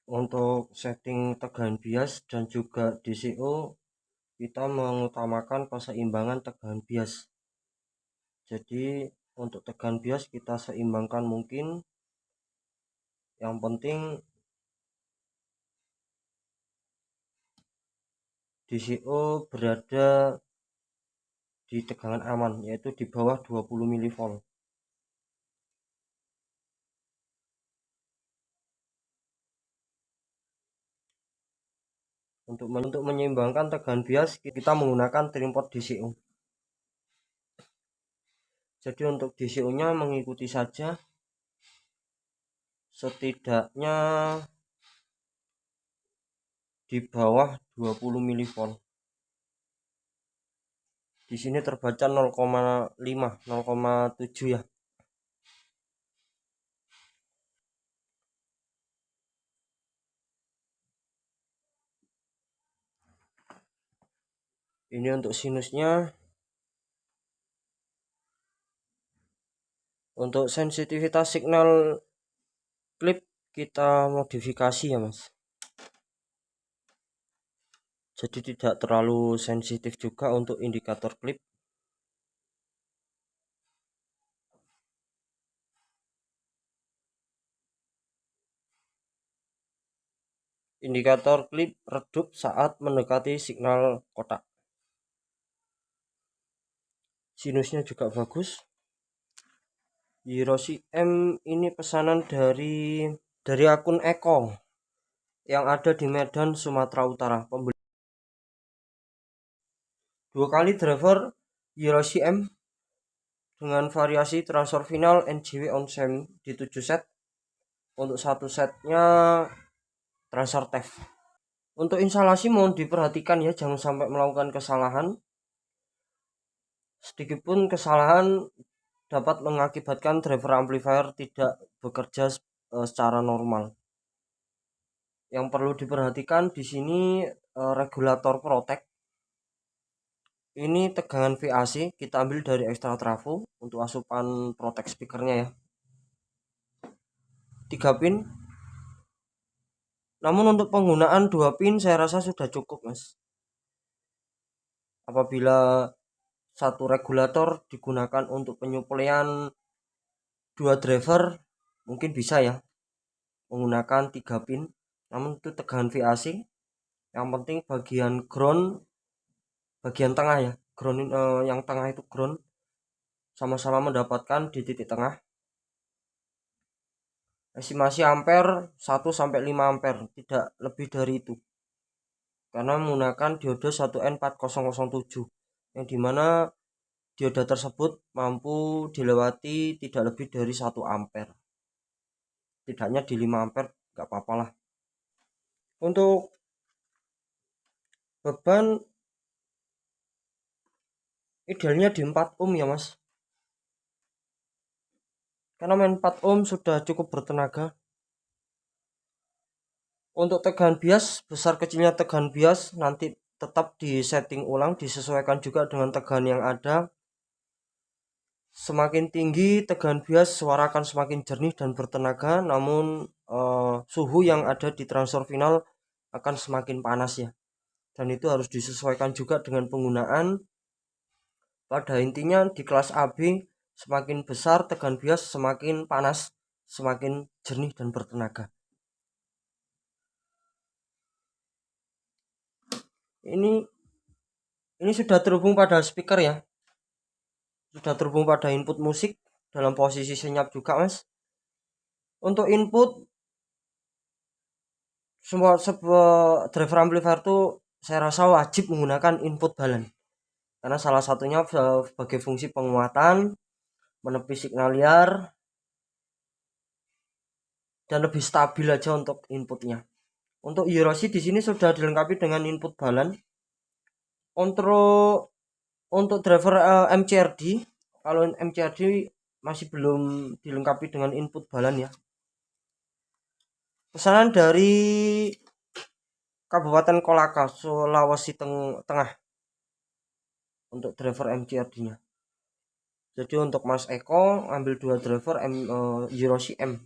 Untuk setting tegangan bias dan juga DCO, kita mengutamakan keseimbangan tegangan bias. Jadi untuk tegangan bias kita seimbangkan mungkin. Yang penting DCO berada di tegangan aman, yaitu di bawah 20 mV. Untuk menyeimbangkan tegangan bias, kita menggunakan trimpot DCO. Jadi untuk DCO-nya mengikuti saja, setidaknya di bawah 20 mV. Di sini terbaca 0,5, 0,7 ya. Ini untuk sinusnya. Untuk sensitivitas signal klip kita modifikasi ya mas. Jadi tidak terlalu sensitif juga untuk indikator klip. Indikator klip redup saat mendekati signal kotak. Sinusnya juga bagus. Hiroshi M ini pesanan dari akun Eko yang ada di Medan, Sumatera Utara. Pembeli 2 kali driver Hiroshi M dengan variasi transfer final NJW on semi di 7 set. Untuk satu setnya transfer TEF. Untuk instalasi mohon diperhatikan ya, jangan sampai melakukan kesalahan. Sedikitpun kesalahan dapat mengakibatkan driver amplifier tidak bekerja secara normal. Yang perlu diperhatikan di sini regulator Protek. Ini tegangan VAC kita ambil dari ekstra trafo untuk asupan Protek speakernya ya. 3 pin. Namun untuk penggunaan 2 pin saya rasa sudah cukup mas. Apabila satu regulator digunakan untuk penyuplaian 2 driver, mungkin bisa ya menggunakan 3 pin. Namun itu tegangan VAC. Yang penting bagian ground, bagian tengah ya, ground yang tengah itu ground sama-sama mendapatkan di titik tengah. Estimasi ampere 1 sampai 5 ampere, tidak lebih dari itu. Karena menggunakan dioda 1N4007 yang dimana dioda tersebut mampu dilewati tidak lebih dari 1 ampere. Tidaknya di 5 ampere nggak apa-apa lah. Untuk beban idealnya di 4 ohm ya mas. Karena main 4 ohm sudah cukup bertenaga. Untuk tegangan bias, besar kecilnya tegangan bias nanti tetap disetting ulang, disesuaikan juga dengan tegangan yang ada. Semakin tinggi tegangan bias, suara akan semakin jernih dan bertenaga, namun suhu yang ada di transfer final akan semakin panas ya. Dan itu harus disesuaikan juga dengan penggunaan. Pada intinya di kelas AB semakin besar tegangan bias, semakin panas, semakin jernih dan bertenaga. Ini sudah terhubung pada speaker ya. Sudah terhubung pada input musik dalam posisi senyap juga mas. Untuk input semua driver amplifier itu saya rasa wajib menggunakan input balan. Karena salah satunya sebagai fungsi penguatan, menepis signal liar, dan lebih stabil aja untuk inputnya. Untuk Hiroshi di sini sudah dilengkapi dengan input balan. Untuk driver MCRD, kalau MCRD masih belum dilengkapi dengan input balan ya. Pesanan dari Kabupaten Kolaka, Sulawesi Tengah untuk driver MCRD-nya. Jadi untuk Mas Eko ambil 2 driver Hiroshi M.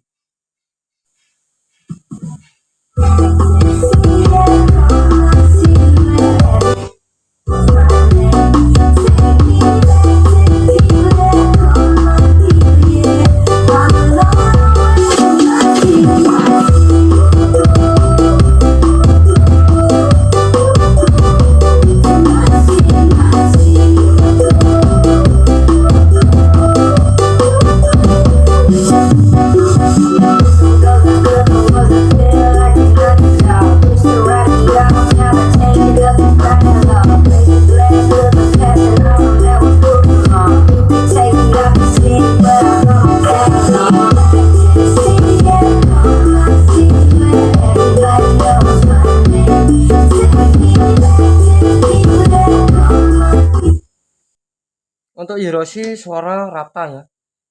Untuk Hiroshi suara rata ya,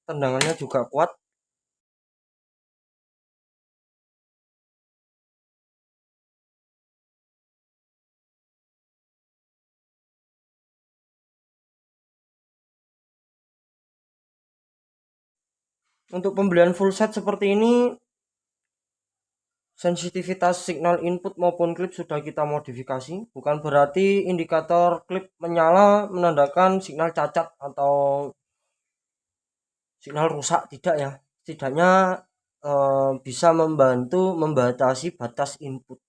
tendangannya juga kuat. Untuk pembelian full set seperti ini, sensitivitas signal input maupun klip sudah kita modifikasi. Bukan berarti indikator klip menyala menandakan signal cacat atau signal rusak, tidak ya. Setidaknya bisa membantu membatasi batas input.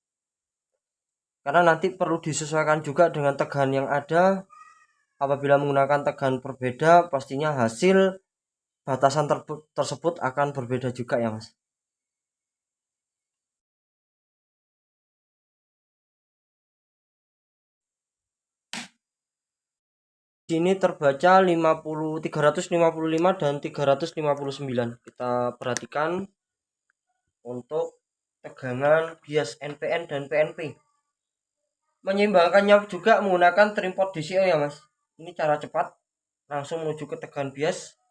Karena nanti perlu disesuaikan juga dengan tegangan yang ada. Apabila menggunakan tegangan berbeda, pastinya hasil batasan tersebut akan berbeda juga ya mas. Sini terbaca 355 dan 359. Kita perhatikan untuk tegangan bias NPN dan PNP. Menyeimbangkannya juga menggunakan trimpot DCO ya mas. Ini cara cepat langsung menuju ke tegangan bias.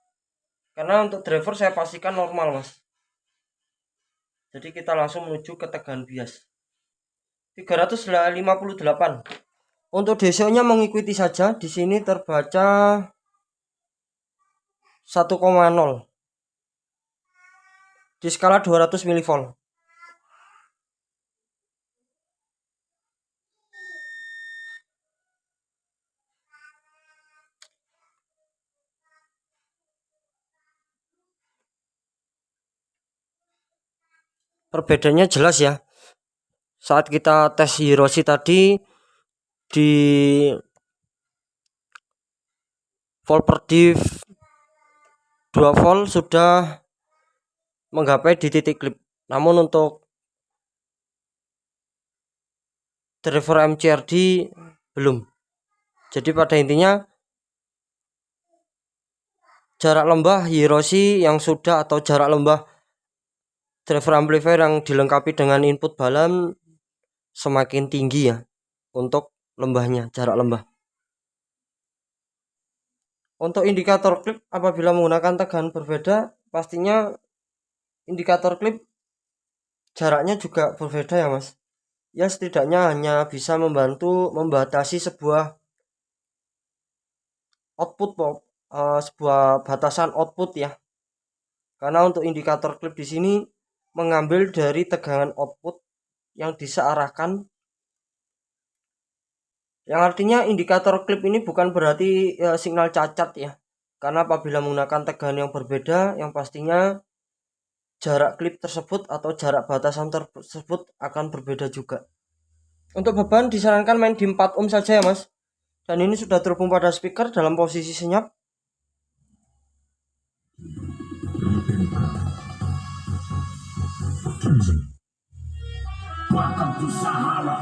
Karena untuk driver saya pastikan normal mas. Jadi kita langsung menuju ke tegangan bias 358. Untuk DCO-nya mengikuti saja. Di sini terbaca 1,0 di skala 200 mV. Perbedaannya jelas ya. Saat kita tes Hiroshi tadi di volt per div 2 volt sudah menggapai di titik klip. Namun untuk driver MCRD belum. Jadi pada intinya jarak lembah Hiroshi yang sudah atau jarak lembah driver amplifier yang dilengkapi dengan input balun semakin tinggi ya untuk lembahnya, jarak lembah. Untuk indikator klip apabila menggunakan tegangan berbeda, pastinya indikator klip jaraknya juga berbeda ya mas. Ya setidaknya hanya bisa membantu membatasi sebuah output sebuah batasan output ya. Karena untuk indikator klip di sini mengambil dari tegangan output yang disearahkan. Yang artinya indikator klip ini bukan berarti signal cacat ya. Karena apabila menggunakan tegangan yang berbeda, yang pastinya jarak klip tersebut atau jarak batasan tersebut akan berbeda juga. Untuk beban disarankan main di 4 ohm saja ya mas. Dan ini sudah terhubung pada speaker dalam posisi senyap. Welcome to Sahara,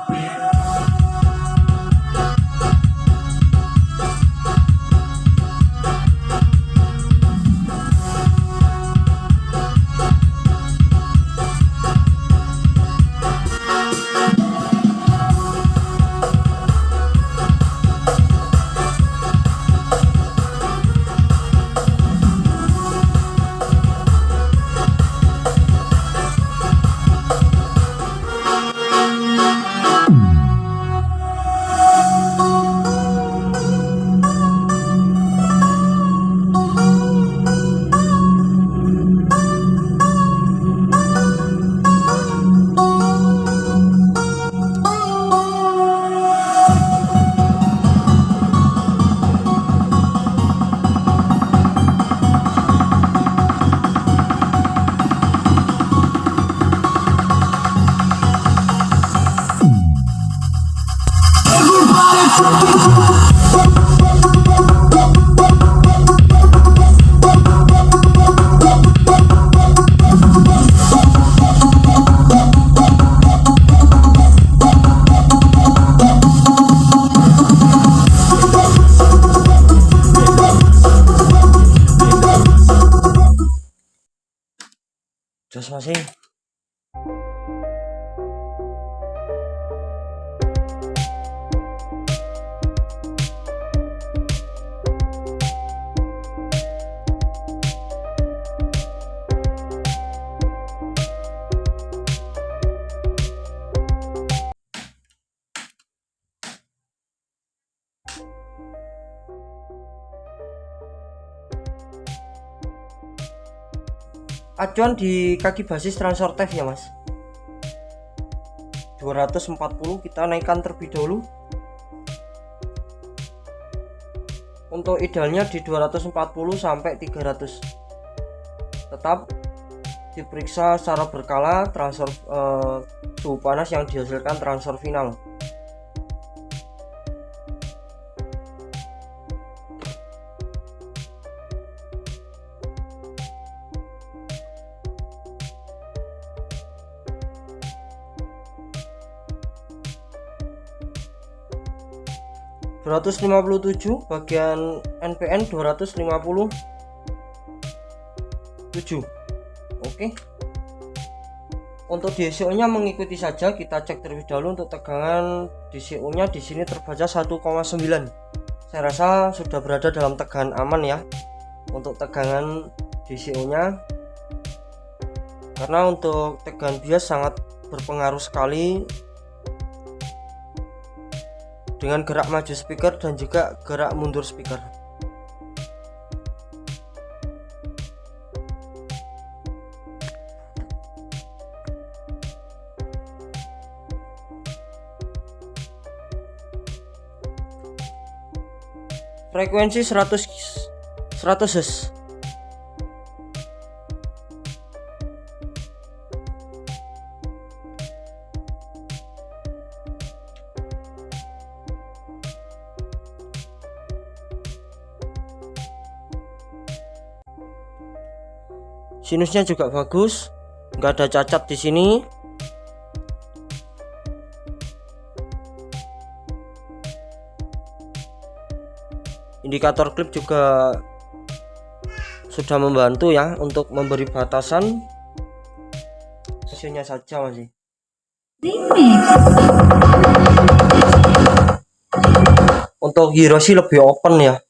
jos masih. acuan di kaki basis transfer TEV ya mas, 240 kita naikkan terlebih dahulu. Untuk idealnya di 240 sampai 300. Tetap diperiksa secara berkala transfer suhu panas yang dihasilkan transfer final. ...257 bagian NPN 257. Oke. Untuk DCO nya mengikuti saja, kita cek terlebih dahulu. Untuk tegangan DCO nya di sini terbaca 1,9. Saya rasa sudah berada dalam tegangan aman ya untuk tegangan DCO nya, karena untuk tegangan bias sangat berpengaruh sekali dengan gerak maju speaker dan juga gerak mundur speaker. Frekuensi 100 Hz. Sinusnya juga bagus, nggak ada cacat di sini. Indikator klip juga sudah membantu ya untuk memberi batasan. Hasilnya saja masih. Untuk Hiroshi lebih open ya.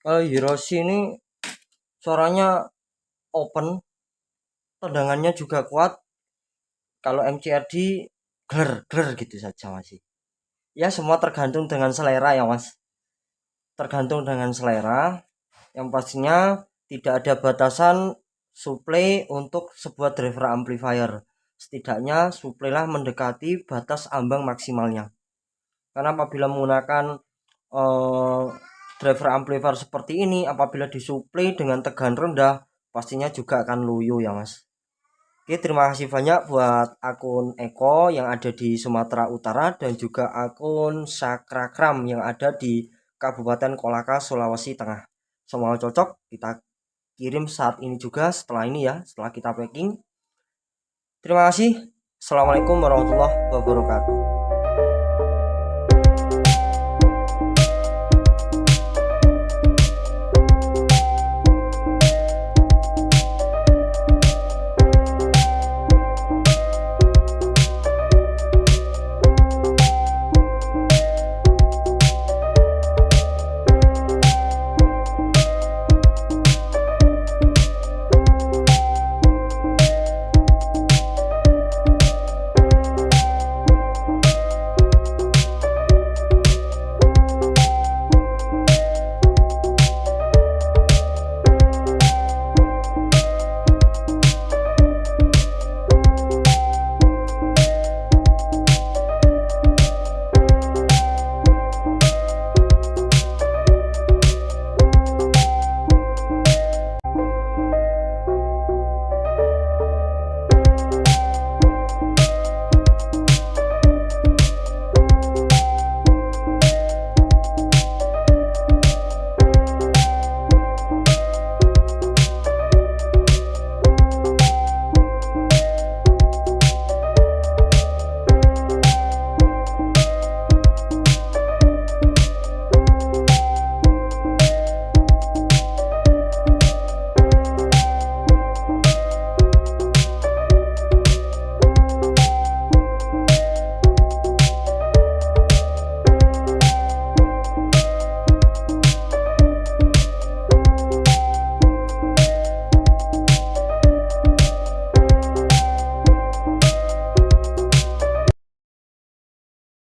Kalau Hiroshi ini suaranya open, tendangannya juga kuat. Kalau MCRD gler gitu saja masih. Ya semua tergantung dengan selera ya mas. Tergantung dengan selera. Yang pastinya tidak ada batasan supply untuk sebuah driver amplifier. Setidaknya supply lah mendekati batas ambang maksimalnya. Karena apabila menggunakan driver amplifier seperti ini, apabila disuplai dengan tegangan rendah, pastinya juga akan loyo ya mas. Oke, terima kasih banyak buat akun Eko yang ada di Sumatera Utara dan juga akun Sakrakram yang ada di Kabupaten Kolaka, Sulawesi Tengah. Semua cocok, kita kirim saat ini juga setelah ini ya, setelah kita packing. Terima kasih. Assalamualaikum warahmatullahi wabarakatuh.